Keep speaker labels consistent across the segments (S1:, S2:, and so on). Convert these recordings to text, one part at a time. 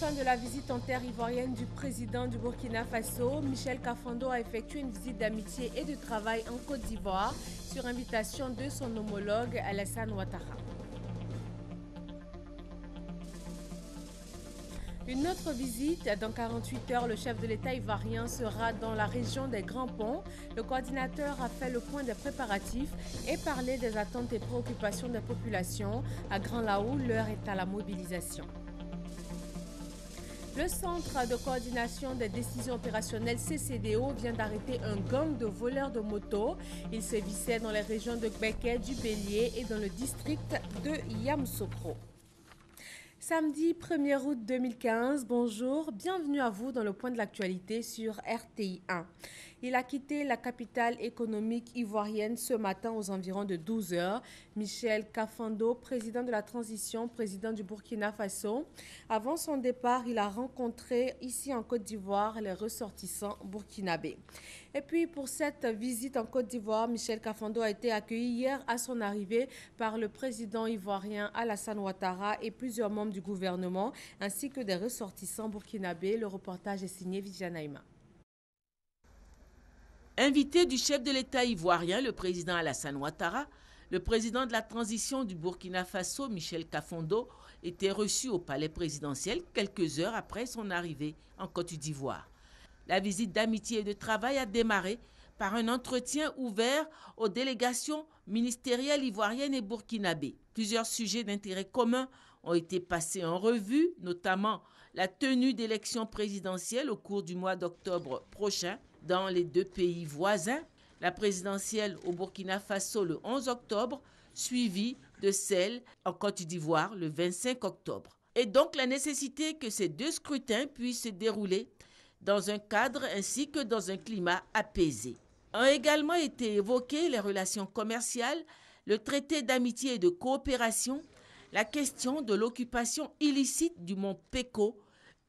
S1: fin de la visite en terre ivoirienne du président du Burkina Faso, Michel Kafando a effectué une visite d'amitié et de travail en Côte d'Ivoire sur invitation de son homologue Alassane Ouattara. Une autre visite, dans 48 heures, le chef de l'État ivoirien sera dans la région des Grands Ponts. Le coordinateur a fait le point des préparatifs et parlé des attentes et préoccupations des populations. À Grand Laou, l'heure est à la mobilisation. Le Centre de coordination des décisions opérationnelles CCDO vient d'arrêter un gang de voleurs de motos. Ils sévissaient dans les régions de Gbeke, du Bélier et dans le district de Yamoussoukro. Samedi 1er août 2015, bonjour, bienvenue à vous dans le point de l'actualité sur RTI 1. Il a quitté la capitale économique ivoirienne ce matin aux environs de 12 heures. Michel Kafando, président de la transition, président du Burkina Faso. Avant son départ, il a rencontré ici en Côte d'Ivoire les ressortissants burkinabés. Et puis pour cette visite en Côte d'Ivoire, Michel Kafando a été accueilli hier à son arrivée par le président ivoirien Alassane Ouattara et plusieurs membres du gouvernement, ainsi que des ressortissants burkinabés. Le reportage est signé Viviane.
S2: Invité du chef de l'État ivoirien, le président Alassane Ouattara, le président de la transition du Burkina Faso, Michel Kafando, était reçu au palais présidentiel quelques heures après son arrivée en Côte d'Ivoire. La visite d'amitié et de travail a démarré par un entretien ouvert aux délégations ministérielles ivoiriennes et burkinabées. Plusieurs sujets d'intérêt commun ont été passés en revue, notamment la tenue d'élections présidentielles au cours du mois d'octobre prochain dans les deux pays voisins, la présidentielle au Burkina Faso le 11 octobre, suivie de celle en Côte d'Ivoire le 25 octobre. Et donc la nécessité que ces deux scrutins puissent se dérouler dans un cadre ainsi que dans un climat apaisé. Ont également été évoquées les relations commerciales, le traité d'amitié et de coopération, la question de l'occupation illicite du mont Peko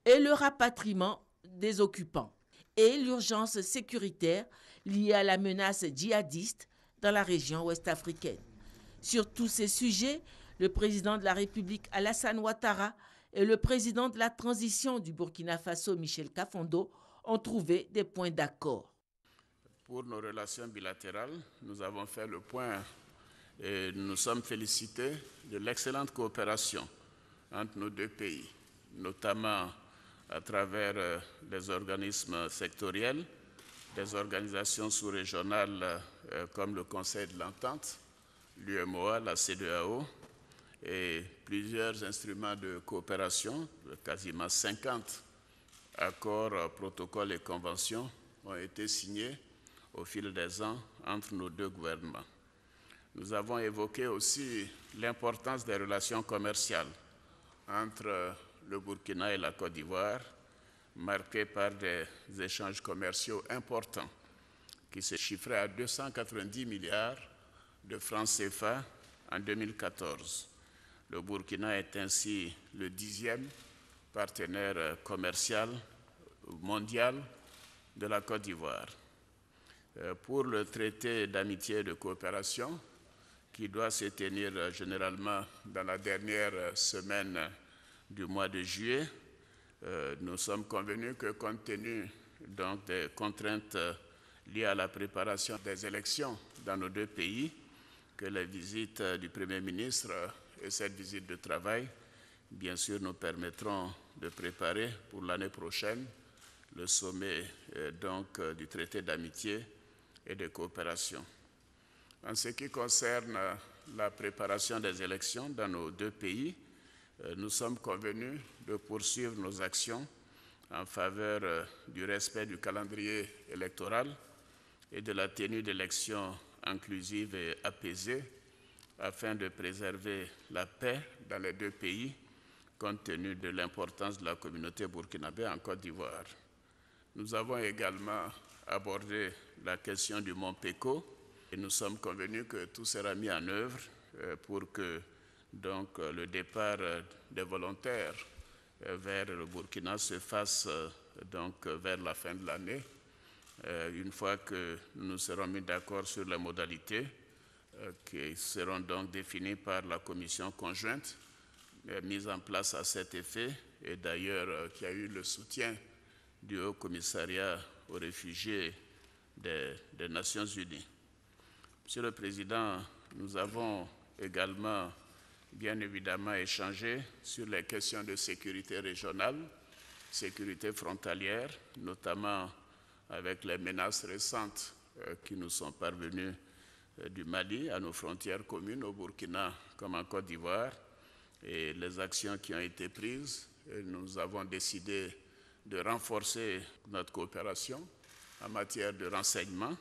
S2: et le rapatriement des occupants, et l'urgence sécuritaire liée à la menace djihadiste dans la région ouest-africaine. Sur tous ces sujets, le président de la République Alassane Ouattara et le président de la transition du Burkina Faso Michel Kafando ont trouvé des points d'accord.
S3: Pour nos relations bilatérales, nous avons fait le point et nous sommes félicités de l'excellente coopération entre nos deux pays, notamment à travers les organismes sectoriels, des organisations sous-régionales comme le Conseil de l'Entente, l'UMOA, la CEDEAO, et plusieurs instruments de coopération, quasiment 50 accords, protocoles et conventions ont été signés au fil des ans entre nos deux gouvernements. Nous avons évoqué aussi l'importance des relations commerciales entre le Burkina et la Côte d'Ivoire, marquées par des échanges commerciaux importants qui se chiffraient à 290 milliards de francs CFA en 2014. Le Burkina est ainsi le 10e partenaire commercial mondial de la Côte d'Ivoire. Pour le traité d'amitié et de coopération, qui doit se tenir généralement dans la dernière semaine du mois de juillet, nous sommes convenus que compte tenu donc, des contraintes liées à la préparation des élections dans nos deux pays, que les visites du Premier ministre et cette visite de travail, bien sûr, nous permettront de préparer pour l'année prochaine le sommet du traité d'amitié et de coopération. En ce qui concerne la préparation des élections dans nos deux pays, nous sommes convenus de poursuivre nos actions en faveur du respect du calendrier électoral et de la tenue d'élections inclusives et apaisées afin de préserver la paix dans les deux pays compte tenu de l'importance de la communauté burkinabé en Côte d'Ivoire. Nous avons également abordé la question du mont Peko et nous sommes convenus que tout sera mis en œuvre pour que le départ des volontaires vers le Burkina se fasse vers la fin de l'année, une fois que nous serons mis d'accord sur les modalités qui seront donc définies par la commission conjointe mise en place à cet effet et d'ailleurs qui a eu le soutien du Haut Commissariat aux réfugiés des Nations Unies. Monsieur le Président, nous avons également bien évidemment échangé sur les questions de sécurité régionale, sécurité frontalière, notamment avec les menaces récentes qui nous sont parvenues du Mali à nos frontières communes au Burkina comme en Côte d'Ivoire et les actions qui ont été prises. Et nous avons décidé de renforcer notre coopération en matière de renseignement.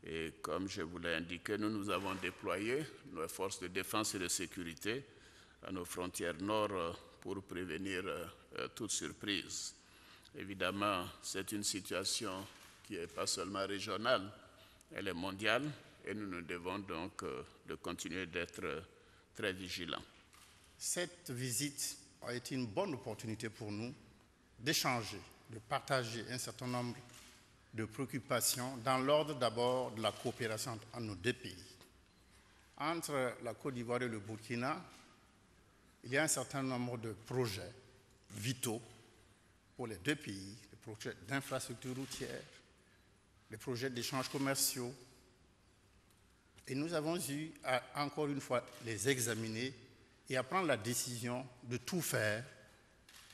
S3: Et comme je vous l'ai indiqué, nous avons déployé nos forces de défense et de sécurité à nos frontières nord pour prévenir toute surprise. Évidemment, c'est une situation qui n'est pas seulement régionale, elle est mondiale et nous devons donc de continuer d'être très vigilants.
S4: Cette visite a été une bonne opportunité pour nous d'échanger, de partager un certain nombre de préoccupations dans l'ordre d'abord de la coopération entre nos deux pays. Entre la Côte d'Ivoire et le Burkina, il y a un certain nombre de projets vitaux pour les deux pays, des projets d'infrastructures routières, des projets d'échanges commerciaux. Et nous avons eu à, encore une fois, les examiner et à prendre la décision de tout faire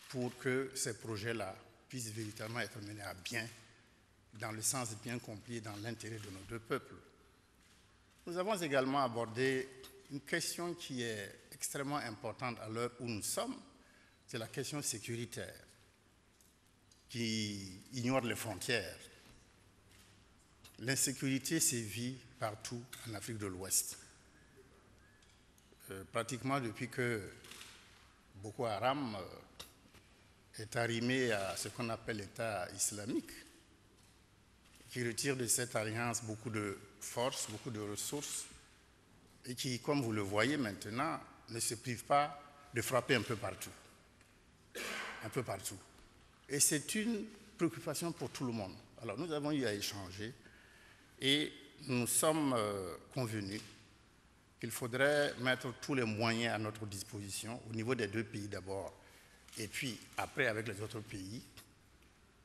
S4: pour que ces projets-là puissent véritablement être menés à bien, dans le sens bien compris, dans l'intérêt de nos deux peuples. Nous avons également abordé une question qui est extrêmement importante à l'heure où nous sommes, c'est la question sécuritaire, qui ignore les frontières. L'insécurité sévit partout en Afrique de l'Ouest. Pratiquement depuis que Boko Haram est arrimé à ce qu'on appelle l'État islamique, qui retire de cette alliance beaucoup de force, beaucoup de ressources, et qui, comme vous le voyez maintenant, ne se prive pas de frapper un peu partout. Un peu partout. Et c'est une préoccupation pour tout le monde. Alors nous avons eu à échanger et nous sommes convenus qu'il faudrait mettre tous les moyens à notre disposition, au niveau des deux pays d'abord, et puis après avec les autres pays,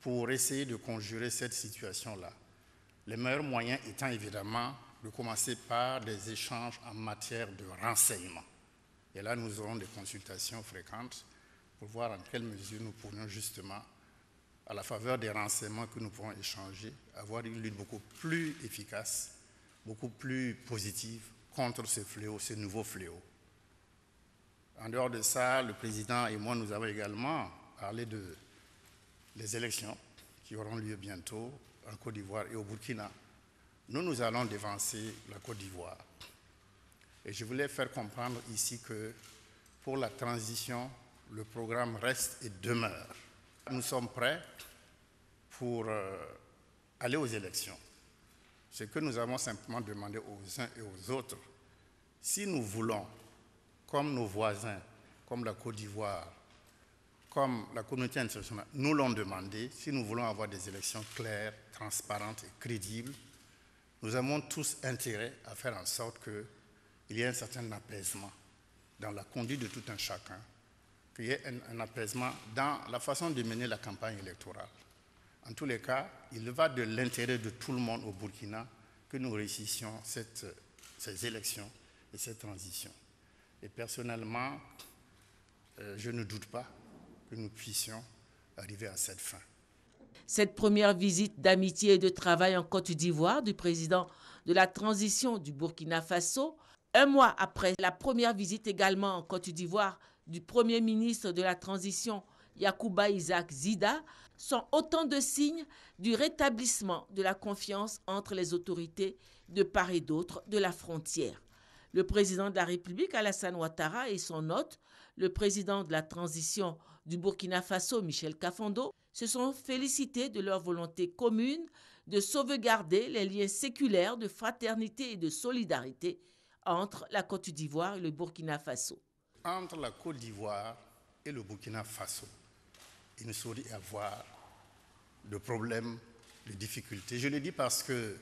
S4: pour essayer de conjurer cette situation-là. Les meilleurs moyens étant évidemment de commencer par des échanges en matière de renseignement. Et là, nous aurons des consultations fréquentes pour voir en quelle mesure nous pourrions justement, à la faveur des renseignements que nous pourrons échanger, avoir une lutte beaucoup plus efficace, beaucoup plus positive contre ce fléau, ce nouveau fléau. En dehors de ça, le président et moi, nous avons également parlé des élections qui auront lieu bientôt en Côte d'Ivoire et au Burkina. Nous allons dévancer la Côte d'Ivoire. Et je voulais faire comprendre ici que pour la transition, le programme reste et demeure. Nous sommes prêts pour aller aux élections. Ce que nous avons simplement demandé aux uns et aux autres, si nous voulons, comme nos voisins, comme la Côte d'Ivoire, comme la communauté internationale nous l'ont demandé, si nous voulons avoir des élections claires, transparentes et crédibles, nous avons tous intérêt à faire en sorte qu'il y ait un certain apaisement dans la conduite de tout un chacun, qu'il y ait un apaisement dans la façon de mener la campagne électorale. En tous les cas, il va de l'intérêt de tout le monde au Burkina que nous réussissions ces élections et cette transition. Et personnellement, je ne doute pas que nous puissions arriver à cette fin.
S2: Cette première visite d'amitié et de travail en Côte d'Ivoire du président de la transition du Burkina Faso, un mois après la première visite également en Côte d'Ivoire du Premier ministre de la transition Yacouba Isaac Zida, sont autant de signes du rétablissement de la confiance entre les autorités de part et d'autre de la frontière. Le président de la République, Alassane Ouattara, et son hôte, le président de la transition du Burkina Faso, Michel Kafondo, se sont félicités de leur volonté commune de sauvegarder les liens séculaires de fraternité et de solidarité entre la Côte d'Ivoire et le Burkina Faso.
S4: Entre la Côte d'Ivoire et le Burkina Faso, il ne saurait y avoir de problèmes, de difficultés. Je le dis parce que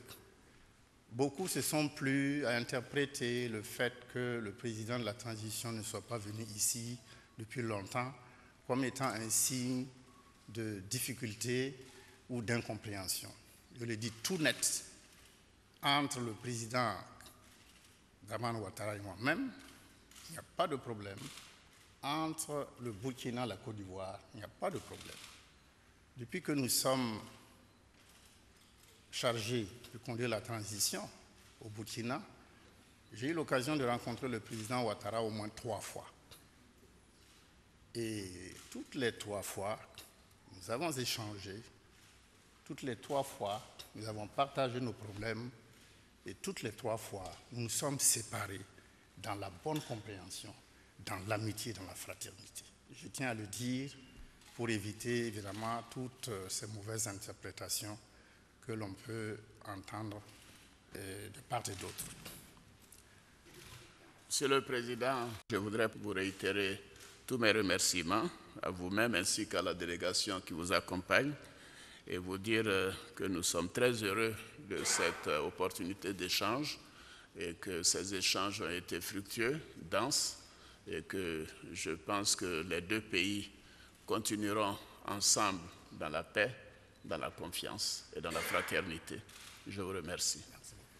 S4: beaucoup se sont plu à interpréter le fait que le président de la transition ne soit pas venu ici depuis longtemps comme étant un signe de difficulté ou d'incompréhension. Je le dis tout net, entre le président Dramane Ouattara et moi-même, il n'y a pas de problème. Entre le Burkina et la Côte d'Ivoire, il n'y a pas de problème. Depuis que nous sommes chargés de conduire la transition au Burkina, j'ai eu l'occasion de rencontrer le président Ouattara au moins 3 fois. Et toutes les 3 fois, nous avons échangé. Toutes les 3 fois, nous avons partagé nos problèmes. Et toutes les 3 fois, nous nous sommes séparés dans la bonne compréhension, dans l'amitié, dans la fraternité. Je tiens à le dire pour éviter évidemment toutes ces mauvaises interprétations que l'on peut entendre de part et d'autre.
S3: Monsieur le Président, je voudrais vous réitérer tous mes remerciements à vous-même ainsi qu'à la délégation qui vous accompagne et vous dire que nous sommes très heureux de cette opportunité d'échange et que ces échanges ont été fructueux, denses et que je pense que les 2 pays continueront ensemble dans la paix, dans la confiance et dans la fraternité. Je vous remercie.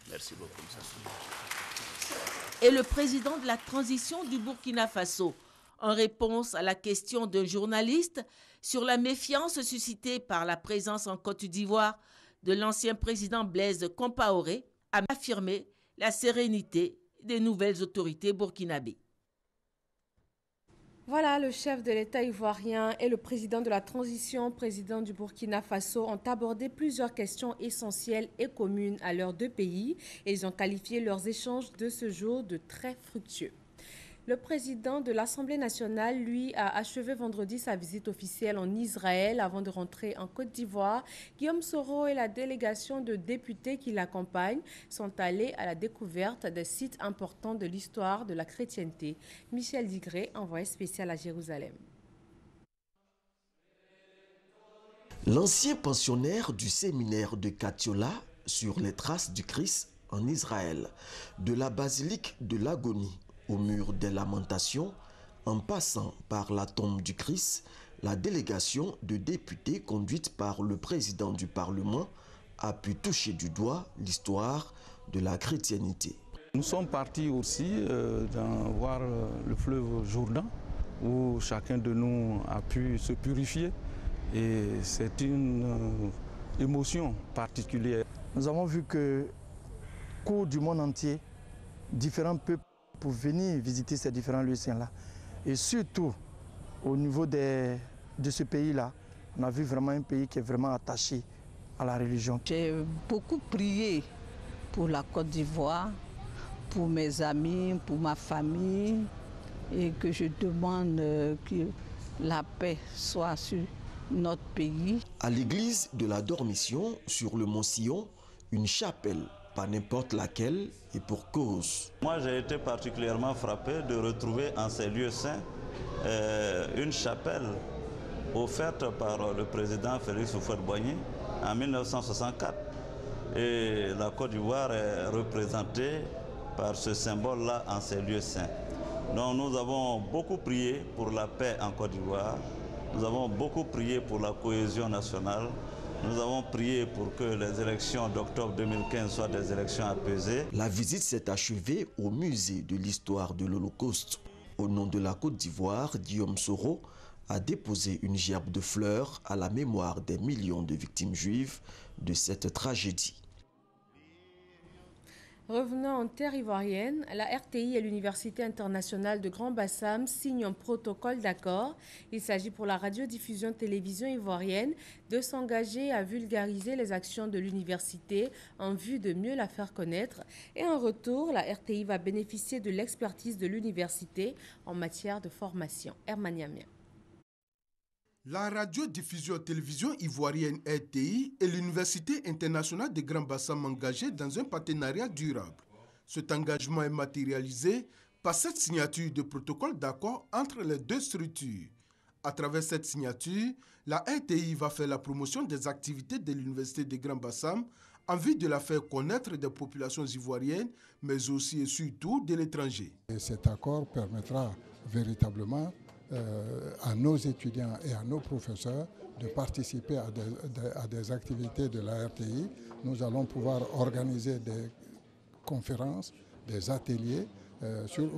S3: Merci beaucoup, monsieur.
S2: Et le président de la transition du Burkina Faso, en réponse à la question d'un journaliste sur la méfiance suscitée par la présence en Côte d'Ivoire de l'ancien président Blaise Compaoré, a affirmé la sérénité des nouvelles autorités burkinabées.
S1: Voilà, le chef de l'État ivoirien et le président de la transition, président du Burkina Faso, ont abordé plusieurs questions essentielles et communes à leurs 2 pays et ils ont qualifié leurs échanges de ce jour de très fructueux. Le président de l'Assemblée nationale, lui, a achevé vendredi sa visite officielle en Israël avant de rentrer en Côte d'Ivoire. Guillaume Soro et la délégation de députés qui l'accompagnent sont allés à la découverte des sites importants de l'histoire de la chrétienté. Michel Digré, envoyé spécial à Jérusalem.
S5: L'ancien pensionnaire du séminaire de Katiola sur les traces du Christ en Israël, de la basilique de l'Agonie au mur des lamentations, en passant par la tombe du Christ, la délégation de députés conduite par le président du Parlement a pu toucher du doigt l'histoire de la chrétienté.
S6: Nous sommes partis aussi voir le fleuve Jourdain, où chacun de nous a pu se purifier. Et c'est une émotion particulière.
S7: Nous avons vu que, cours du monde entier, différents peuples pour venir visiter ces différents lieux saints-là. Et surtout, au niveau de ce pays-là, on a vu vraiment un pays qui est vraiment attaché à la religion.
S8: J'ai beaucoup prié pour la Côte d'Ivoire, pour mes amis, pour ma famille, et que je demande que la paix soit sur notre pays.
S5: À l'église de la Dormition, sur le Mont Sion, une chapelle, pas n'importe laquelle, et pour cause.
S9: Moi, j'ai été particulièrement frappé de retrouver en ces lieux saints une chapelle offerte par le président Félix Houphouët-Boigny en 1964. Et la Côte d'Ivoire est représentée par ce symbole-là en ces lieux saints. Donc nous avons beaucoup prié pour la paix en Côte d'Ivoire, nous avons beaucoup prié pour la cohésion nationale. Nous avons prié pour que les élections d'octobre 2015 soient des élections apaisées.
S5: La visite s'est achevée au musée de l'histoire de l'Holocauste. Au nom de la Côte d'Ivoire, Guillaume Soro a déposé une gerbe de fleurs à la mémoire des millions de victimes juives de cette tragédie.
S1: Revenons en terre ivoirienne, la RTI et l'Université internationale de Grand Bassam signent un protocole d'accord. Il s'agit pour la radiodiffusion télévision ivoirienne de s'engager à vulgariser les actions de l'université en vue de mieux la faire connaître. Et en retour, la RTI va bénéficier de l'expertise de l'université en matière de formation. Herman Yamia.
S10: La radiodiffusion télévision ivoirienne RTI et l'Université internationale de Grand Bassam engagés dans un partenariat durable. Cet engagement est matérialisé par cette signature de protocole d'accord entre les 2 structures. À travers cette signature, la RTI va faire la promotion des activités de l'Université de Grand Bassam en vue de la faire connaître des populations ivoiriennes, mais aussi et surtout de l'étranger.
S11: Cet accord permettra véritablement à nos étudiants et à nos professeurs de participer à des activités de la RTI. Nous allons pouvoir organiser des conférences, des ateliers,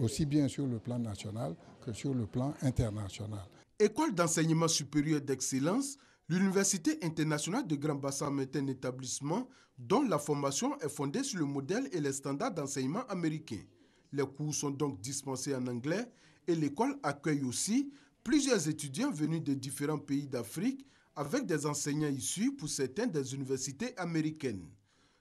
S11: aussi bien sur le plan national que sur le plan international.
S10: École d'enseignement supérieur d'excellence, l'Université internationale de Grand Bassam est un établissement dont la formation est fondée sur le modèle et les standards d'enseignement américains. Les cours sont donc dispensés en anglais et l'école accueille aussi plusieurs étudiants venus de différents pays d'Afrique avec des enseignants issus pour certains des universités américaines.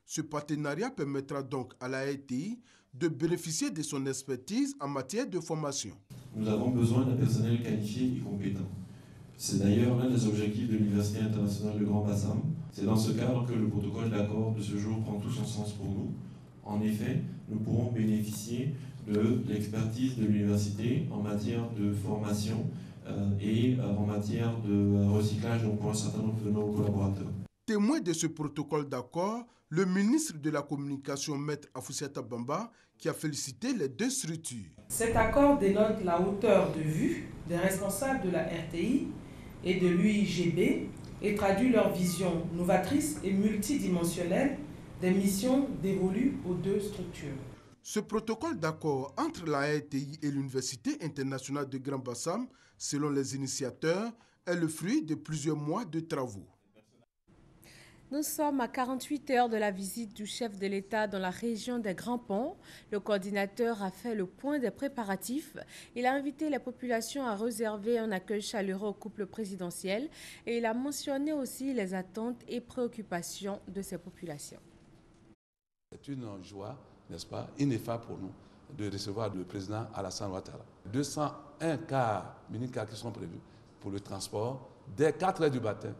S10: Ce partenariat permettra donc à la RTI de bénéficier de son expertise en matière de formation.
S12: Nous avons besoin d'un personnel qualifié et compétent. C'est d'ailleurs l'un des objectifs de l'Université internationale de Grand Bassam. C'est dans ce cadre que le protocole d'accord de ce jour prend tout son sens pour nous. En effet, nous pourrons bénéficier de l'expertise de l'université en matière de formation et en matière de recyclage pour un certain nombre de nos collaborateurs.
S10: Témoin de ce protocole d'accord, le ministre de la Communication, Maître Afoussiata Bamba, qui a félicité les deux structures.
S13: Cet accord dénote la hauteur de vue des responsables de la RTI et de l'UIGB et traduit leur vision novatrice et multidimensionnelle des missions dévolues aux deux structures.
S10: Ce protocole d'accord entre la RTI et l'Université internationale de Grand Bassam, selon les initiateurs, est le fruit de plusieurs mois de travaux.
S1: Nous sommes à 48 heures de la visite du chef de l'État dans la région des Grands Ponts. Le coordinateur a fait le point des préparatifs. Il a invité les populations à réserver un accueil chaleureux au couple présidentiel et il a mentionné aussi les attentes et préoccupations de ces populations.
S14: C'est une joie, n'est-ce pas, ineffable pour nous de recevoir le président Alassane Ouattara. 201 mini-cars qui sont prévus pour le transport dès 4 heures du matin,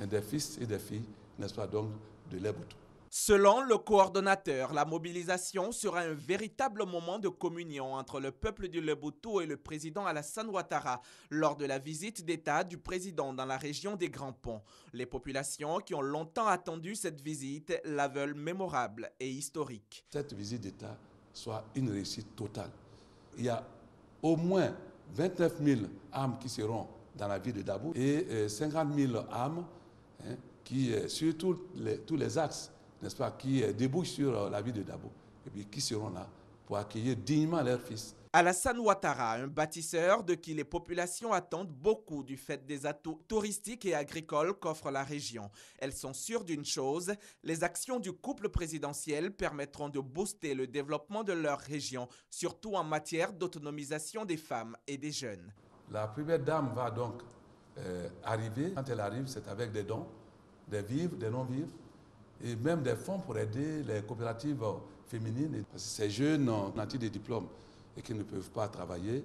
S14: des fils et des filles, n'est-ce pas, donc de l'Eboutou.
S15: Selon le coordonnateur, la mobilisation sera un véritable moment de communion entre le peuple du Leboutou et le président Alassane Ouattara lors de la visite d'État du président dans la région des Grands Ponts. Les populations qui ont longtemps attendu cette visite la veulent mémorable et historique.
S14: Cette visite d'État soit une réussite totale. Il y a au moins 29 000 âmes qui seront dans la ville de Dabou et 50 000 âmes qui, sur tous les axes, n'est-ce pas, qui débouchent sur la ville de Dabou, et puis qui seront là pour accueillir dignement leurs fils.
S15: Alassane Ouattara, un bâtisseur de qui les populations attendent beaucoup du fait des atouts touristiques et agricoles qu'offre la région. Elles sont sûres d'une chose, les actions du couple présidentiel permettront de booster le développement de leur région, surtout en matière d'autonomisation des femmes et des jeunes.
S14: La première dame va donc arriver. Quand elle arrive, c'est avec des dons, des vivres, des non-vivres, et même des fonds pour aider les coopératives féminines. Parce que ces jeunes ont des diplômes et qui ne peuvent pas travailler,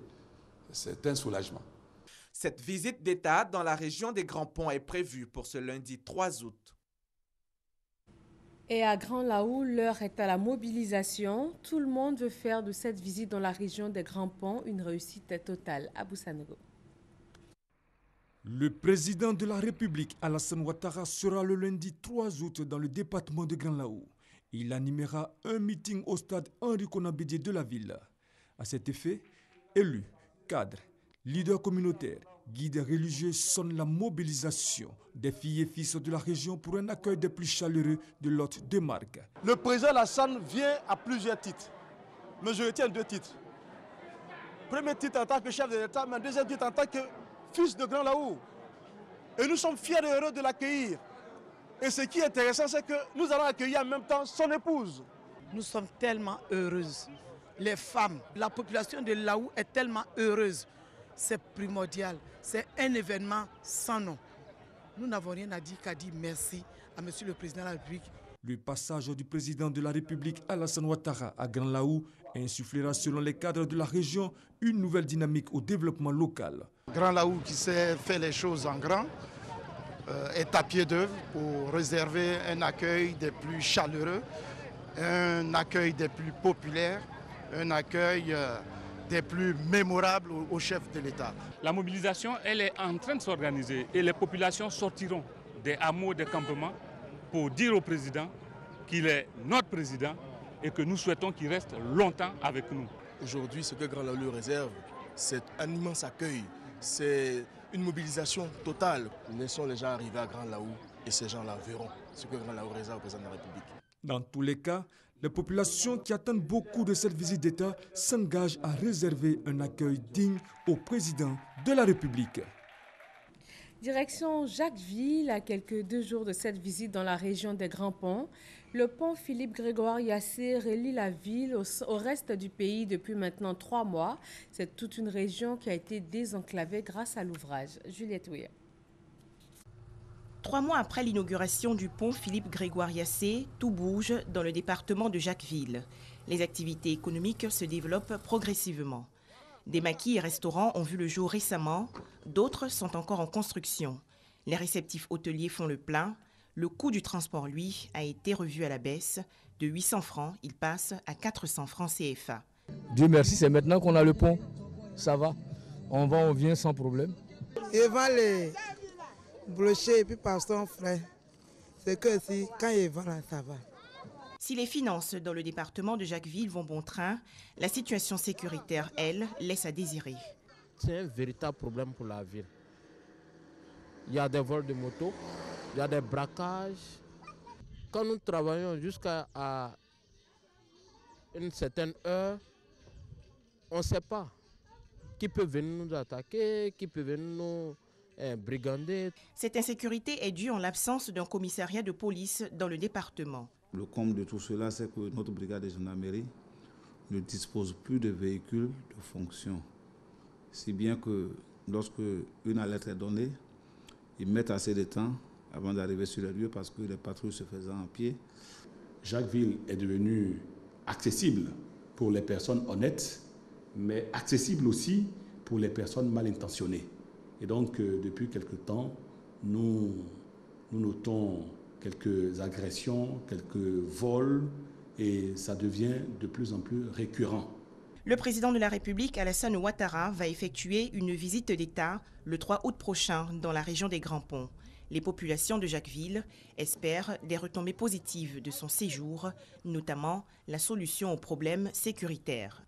S14: c'est un soulagement.
S15: Cette visite d'État dans la région des Grands Ponts est prévue pour ce lundi 3 août.
S1: Et à Grand Laou, l'heure est à la mobilisation. Tout le monde veut faire de cette visite dans la région des Grands Ponts une réussite totale. Abou Sanogo.
S16: Le président de la République, Alassane Ouattara, sera le lundi 3 août dans le département de Grand Laou. Il animera un meeting au stade Henri Konan Bédié de la ville. À cet effet, élus, cadres, leaders communautaires, guides religieux sonnent la mobilisation des filles et fils de la région pour un accueil des plus chaleureux de l'hôte de marque.
S17: Le président Alassane vient à plusieurs titres, mais je retiens 2 titres. Premier titre en tant que chef de l'État, mais deuxième titre en tant que fils de Grand Laou. Et nous sommes fiers et heureux de l'accueillir. Et ce qui est intéressant, c'est que nous allons accueillir en même temps son épouse.
S18: Nous sommes tellement heureuses. Les femmes, la population de Laou est tellement heureuse. C'est primordial. C'est un événement sans nom. Nous n'avons rien à dire qu'à dire merci à M. le Président de la République.
S16: Le passage du président de la République Alassane Ouattara à Grand Laou insufflera selon les cadres de la région une nouvelle dynamique au développement local.
S4: Grand Laou qui sait faire les choses en grand est à pied d'œuvre pour réserver un accueil des plus chaleureux, un accueil des plus populaires, un accueil des plus mémorables au chef de l'État.
S19: La mobilisation, elle est en train de s'organiser et les populations sortiront des hameaux, des campements pour dire au président qu'il est notre président et que nous souhaitons qu'il reste longtemps avec nous.
S17: Aujourd'hui, ce que Grand Laou lui réserve, c'est un immense accueil c'est une mobilisation totale. Laissons les gens arriver à Grand Laou et ces gens-là verront ce que Grand Laou réserve au président de la République.
S16: Dans tous les cas, les populations qui attendent beaucoup de cette visite d'État s'engagent à réserver un accueil digne au président de la République.
S1: Direction Jacquesville, à quelques 2 jours de cette visite dans la région des Grands Ponts. Le pont Philippe-Grégoire Yassé relie la ville au reste du pays depuis maintenant 3 mois. C'est toute une région qui a été désenclavée grâce à l'ouvrage. Juliette Ouya.
S20: 3 mois après l'inauguration du pont Philippe-Grégoire Yassé, tout bouge dans le département de Jacquesville. Les activités économiques se développent progressivement. Des maquis et restaurants ont vu le jour récemment, d'autres sont encore en construction. Les réceptifs hôteliers font le plein. Le coût du transport, lui, a été revu à la baisse. De 800 francs, il passe à 400 francs CFA.
S21: Dieu merci, c'est maintenant qu'on a le pont. Ça va. On va, on vient sans problème.
S22: Ils vont les brocher et puis passer en frais. C'est que si, quand ils vont là, ça va.
S20: Si les finances dans le département de Jacquesville vont bon train, la situation sécuritaire, elle, laisse à désirer.
S23: C'est un véritable problème pour la ville. Il y a des vols de motos, il y a des braquages. Quand nous travaillons jusqu'à une certaine heure, on ne sait pas qui peut venir nous attaquer, qui peut venir nous brigander.
S20: Cette insécurité est due en l'absence d'un commissariat de police dans le département.
S24: Le comble de tout cela, c'est que notre brigade de gendarmerie ne dispose plus de véhicules de fonction. Si bien que lorsque une alerte est donnée, ils mettent assez de temps avant d'arriver sur les lieux parce que les patrouilles se faisant en pied.
S25: Jacquesville est devenue accessible pour les personnes honnêtes, mais accessible aussi pour les personnes mal intentionnées. Et donc, depuis quelque temps, nous notons quelques agressions, quelques vols, et ça devient de plus en plus récurrent.
S20: Le président de la République, Alassane Ouattara, va effectuer une visite d'État le 3 août prochain dans la région des Grands Ponts. Les populations de Jacquesville espèrent des retombées positives de son séjour, notamment la solution aux problèmes sécuritaires.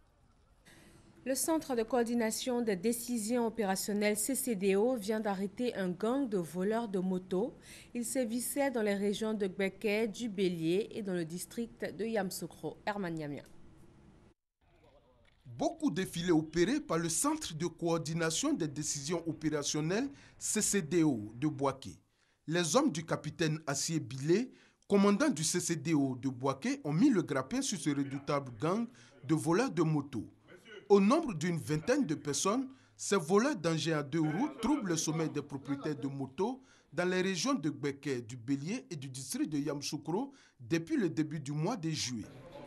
S1: Le Centre de coordination des décisions opérationnelles CCDO vient d'arrêter un gang de voleurs de motos. Ils sévissaient dans les régions de Gbeke, du Bélier et dans le district de Yamoussoukro. Herman Niamia.
S10: Beaucoup défilés opérés par le Centre de coordination des décisions opérationnelles CCDO de Bouaké. Les hommes du capitaine Assié Bilé, commandant du CCDO de Bouaké, ont mis le grappin sur ce redoutable gang de voleurs de motos. Au nombre d'une vingtaine de personnes, ces voleurs d'engins à 2 roues troublent le sommeil des propriétaires de motos dans les régions de Gbeke, du Bélier et du district de Yamoussoukro depuis le début du mois de juillet.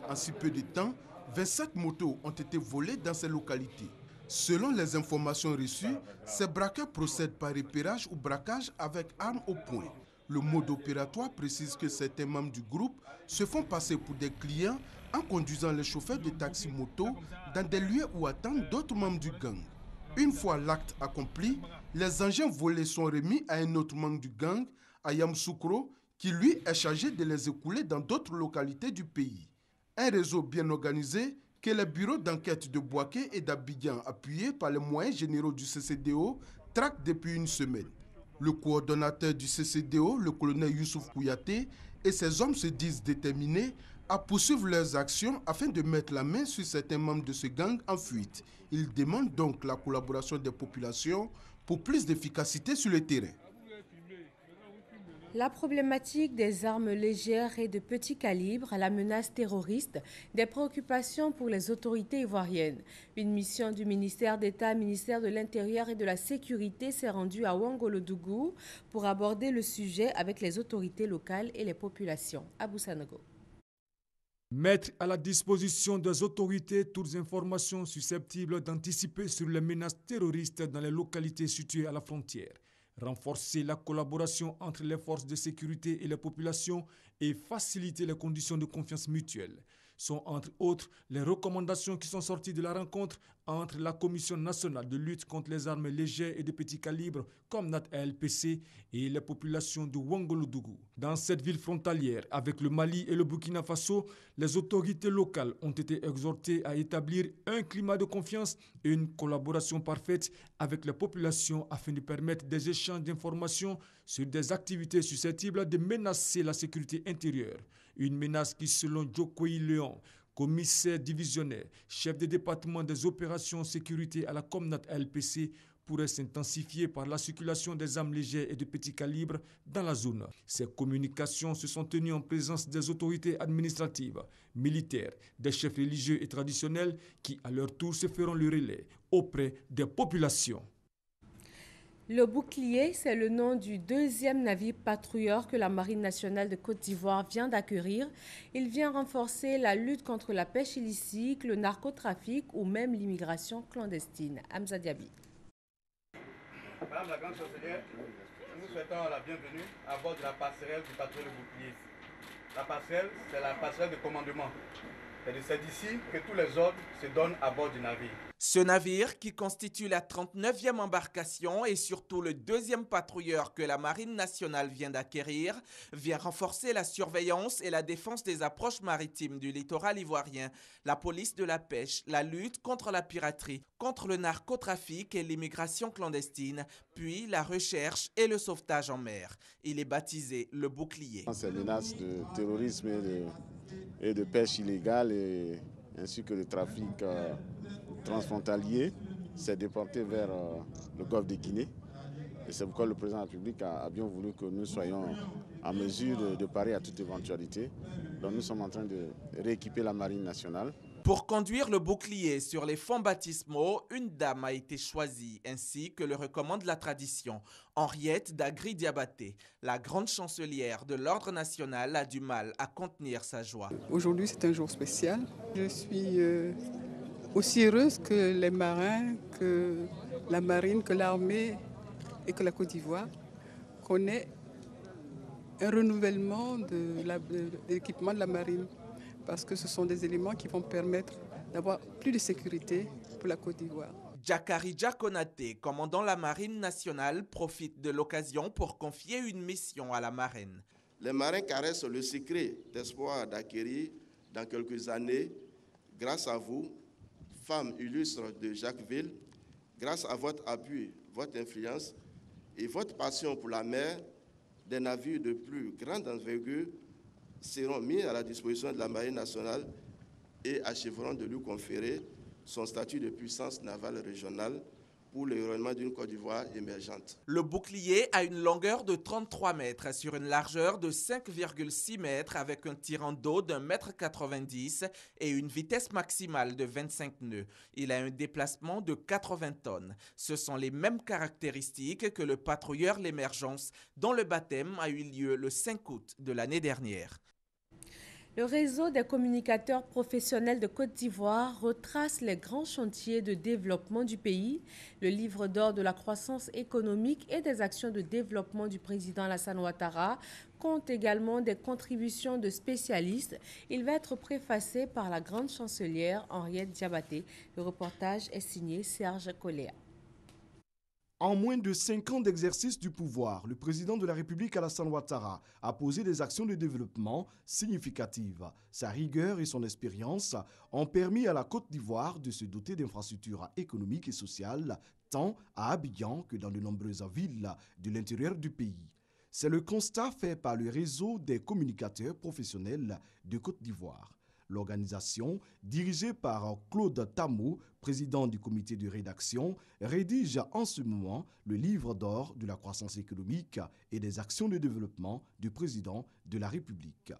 S10: En si peu de temps, 27 motos ont été volées dans ces localités. Selon les informations reçues, ces braqueurs procèdent par repérage ou braquage avec armes au poing. Le mode opératoire précise que certains membres du groupe se font passer pour des clients en conduisant les chauffeurs de taxi-moto dans des lieux où attendent d'autres membres du gang. Une fois l'acte accompli, les engins volés sont remis à un autre membre du gang, à Yamoussoukro, qui lui est chargé de les écouler dans d'autres localités du pays. Un réseau bien organisé que les bureaux d'enquête de Bouaké et d'Abidjan, appuyés par les moyens généraux du CCDO, traquent depuis une semaine. Le coordonnateur du CCDO, le colonel Youssouf Kouyaté, et ses hommes se disent déterminés à poursuivre leurs actions afin de mettre la main sur certains membres de ce gang en fuite. Ils demandent donc la collaboration des populations pour plus d'efficacité sur le terrain.
S1: La problématique des armes légères et de petit calibre, la menace terroriste, des préoccupations pour les autorités ivoiriennes. Une mission du ministère d'État, ministère de l'Intérieur et de la Sécurité s'est rendue à Ouangolodougou pour aborder le sujet avec les autorités locales et les populations. Abou Sanogo.
S16: Mettre à la disposition des autorités toutes informations susceptibles d'anticiper sur les menaces terroristes dans les localités situées à la frontière. Renforcer la collaboration entre les forces de sécurité et les populations et faciliter les conditions de confiance mutuelle. sont entre autres les recommandations qui sont sorties de la rencontre entre la Commission nationale de lutte contre les armes légères et de petit calibre, comme NAT-LPC, et les populations de Ouangolodougou. Dans cette ville frontalière, avec le Mali et le Burkina Faso, les autorités locales ont été exhortées à établir un climat de confiance et une collaboration parfaite avec les populations afin de permettre des échanges d'informations sur des activités susceptibles de menacer la sécurité intérieure. Une menace qui, selon Djokoy Léon, commissaire divisionnaire, chef de département des opérations sécurité à la Comnat LPC, pourrait s'intensifier par la circulation des armes légères et de petit calibre dans la zone. Ces communications se sont tenues en présence des autorités administratives, militaires, des chefs religieux et traditionnels qui, à leur tour, se feront le relais auprès des populations.
S1: Le Bouclier, c'est le nom du deuxième navire patrouilleur que la Marine nationale de Côte d'Ivoire vient d'acquérir. Il vient renforcer la lutte contre la pêche illicite, le narcotrafic ou même l'immigration clandestine. Hamza Diaby.
S2: Madame la grande chancelière, nous souhaitons la bienvenue à bord de la passerelle du patrouille Le Bouclier. La passerelle, c'est la passerelle de commandement. C'est d'ici que tous les ordres se donnent à bord du navire.
S15: Ce navire, qui constitue la 39e embarcation et surtout le deuxième patrouilleur que la Marine nationale vient d'acquérir, vient renforcer la surveillance et la défense des approches maritimes du littoral ivoirien, la police de la pêche, la lutte contre la piraterie, contre le narcotrafic et l'immigration clandestine, puis la recherche et le sauvetage en mer. Il est baptisé le Bouclier.
S3: Ces menaces de terrorisme et de pêche illégale ainsi que le trafic transfrontalier s'est déporté vers le golfe de Guinée. Et c'est pourquoi le président de la République a bien voulu que nous soyons en mesure de parer à toute éventualité. Donc nous sommes en train de rééquiper la Marine nationale.
S15: Pour conduire le Bouclier sur les fonds baptismaux, une dame a été choisie, ainsi que le recommande la tradition. Henriette Dagri Diabaté, la grande chancelière de l'Ordre national, a du mal à contenir sa joie.
S6: Aujourd'hui, c'est un jour spécial. Je suis aussi heureuse que les marins, que la marine, que l'armée et que la Côte d'Ivoire connaît un renouvellement de l'équipement de la marine. Parce que ce sont des éléments qui vont permettre d'avoir plus de sécurité pour la Côte d'Ivoire.
S15: Jakari Konaté, commandant la Marine nationale, profite de l'occasion pour confier une mission à la marine.
S7: Les marins caressent le secret d'espoir d'acquérir dans quelques années, grâce à vous, femmes illustres de Jacquesville, grâce à votre appui, votre influence et votre passion pour la mer, des navires de plus grande envergure seront mis à la disposition de la Marine nationale et achèveront de lui conférer son statut de puissance navale régionale pour le rayonnement d'une Côte d'Ivoire émergente.
S15: Le Bouclier a une longueur de 33 mètres sur une largeur de 5,6 mètres avec un tirant d'eau d'1,90 m et une vitesse maximale de 25 nœuds. Il a un déplacement de 80 tonnes. Ce sont les mêmes caractéristiques que le patrouilleur L'Émergence, dont le baptême a eu lieu le 5 août de l'année dernière.
S1: Le réseau des communicateurs professionnels de Côte d'Ivoire retrace les grands chantiers de développement du pays. Le livre d'or de la croissance économique et des actions de développement du président Alassane Ouattara compte également des contributions de spécialistes. Il va être préfacé par la grande chancelière Henriette Diabaté. Le reportage est signé Serge Coléa.
S8: En moins de 5 ans d'exercice du pouvoir, le président de la République Alassane Ouattara a posé des actions de développement significatives. Sa rigueur et son expérience ont permis à la Côte d'Ivoire de se doter d'infrastructures économiques et sociales, tant à Abidjan que dans de nombreuses villes de l'intérieur du pays. C'est le constat fait par le réseau des communicateurs professionnels de Côte d'Ivoire. L'organisation, dirigée par Claude Tamou, président du comité de rédaction, rédige en ce moment le livre d'or de la croissance économique et des actions de développement du président de la République.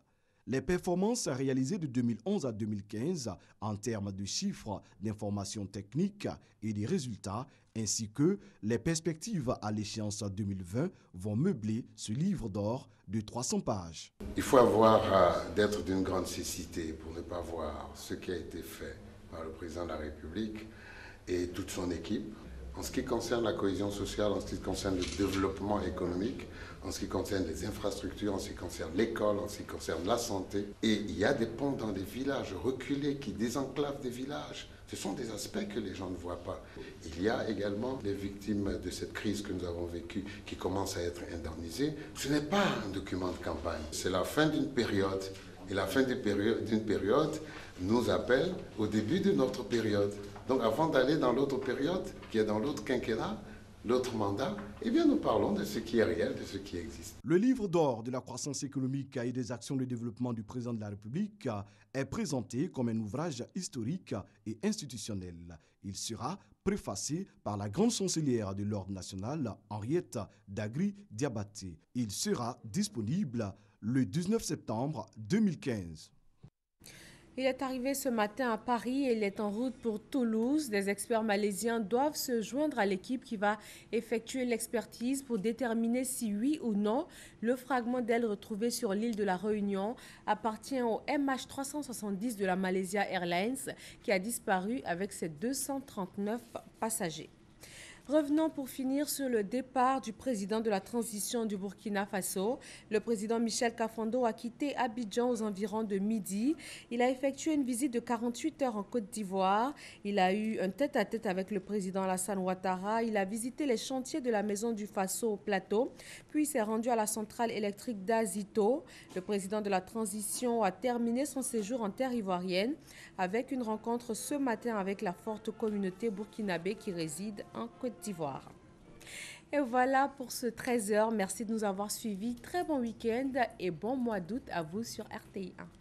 S8: Les performances réalisées de 2011 à 2015 en termes de chiffres, d'informations techniques et des résultats, ainsi que les perspectives à l'échéance 2020 vont meubler ce livre d'or de 300 pages.
S26: Il faut avoir d'être d'une grande cécité pour ne pas voir ce qui a été fait par le président de la République et toute son équipe En ce qui concerne la cohésion sociale, en ce qui concerne le développement économique, en ce qui concerne les infrastructures, en ce qui concerne l'école, en ce qui concerne la santé. Et il y a des ponts dans des villages reculés qui désenclavent des villages. Ce sont des aspects que les gens ne voient pas. Il y a également les victimes de cette crise que nous avons vécue qui commencent à être indemnisées. Ce n'est pas un document de campagne, c'est la fin d'une période. Et la fin d'une période nous appelle au début de notre période. Donc avant d'aller dans l'autre période, qui est dans l'autre quinquennat, l'autre mandat, eh bien nous parlons de ce qui est réel, de ce qui existe.
S8: Le livre d'or de la croissance économique et des actions de développement du président de la République est présenté comme un ouvrage historique et institutionnel. Il sera préfacé par la grande chancelière de l'Ordre national, Henriette Dagri-Diabaté. Il sera disponible le 19 septembre 2015.
S1: Il est arrivé ce matin à Paris et il est en route pour Toulouse. Des experts malaisiens doivent se joindre à l'équipe qui va effectuer l'expertise pour déterminer si oui ou non le fragment d'aile retrouvé sur l'île de la Réunion appartient au MH370 de la Malaysia Airlines qui a disparu avec ses 239 passagers. Revenons pour finir sur le départ du président de la transition du Burkina Faso. Le président Michel Kafando a quitté Abidjan aux environs de midi. Il a effectué une visite de 48 heures en Côte d'Ivoire. Il a eu un tête-à-tête avec le président Alassane Ouattara. Il a visité les chantiers de la Maison du Faso au plateau. Puis il s'est rendu à la centrale électrique d'Azito. Le président de la transition a terminé son séjour en terre ivoirienne avec une rencontre ce matin avec la forte communauté burkinabé qui réside en Côte d'Ivoire. Et voilà pour ce 13h. Merci de nous avoir suivis. Très bon week-end et bon mois d'août à vous sur RTI 1.